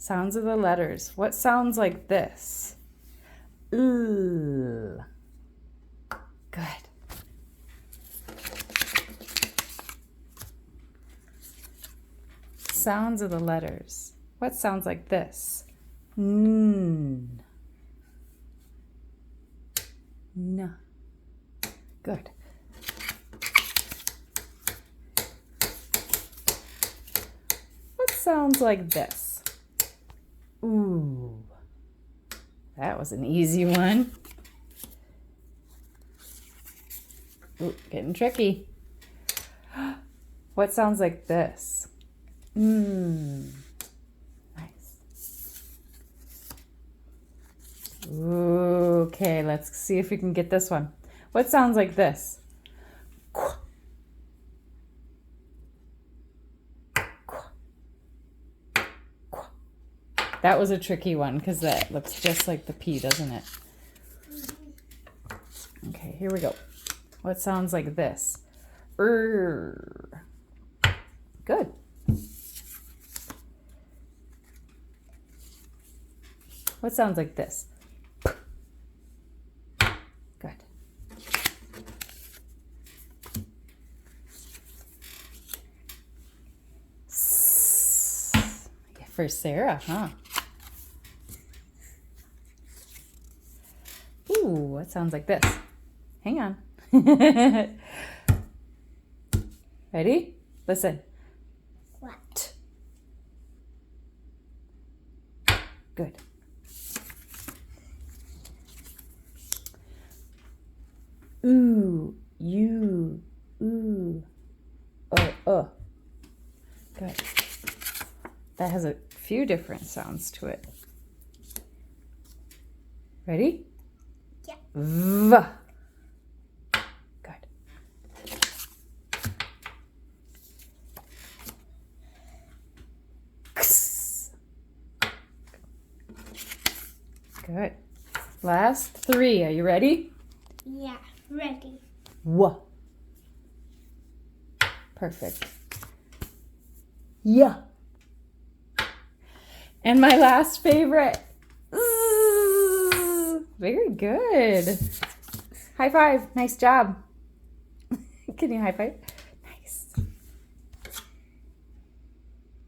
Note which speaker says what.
Speaker 1: Sounds of the letters. What sounds like this? Ooh. Good. Sounds of the letters. What sounds like this? N. N. Good. What sounds like this? Ooh. That was an easy one. Ooh, getting tricky. What sounds like this? Nice. Okay, let's see if we can get this one. What sounds like this? That was a tricky one because that looks just like the P, doesn't it? Okay, here we go. What sounds like this? Good. What sounds like this? Good. For Sarah, huh? Ooh, what sounds like this? Hang on. Ready? Listen.
Speaker 2: What?
Speaker 1: Good. Ooh, you, ooh, Good. That has a few different sounds to it. Ready?
Speaker 2: Yeah.
Speaker 1: V. Good. X. Good. Last three. Are you ready?
Speaker 2: Yeah, ready.
Speaker 1: W. Perfect. Yeah. And my last favorite. Very good. High five. Nice job. Can you high five?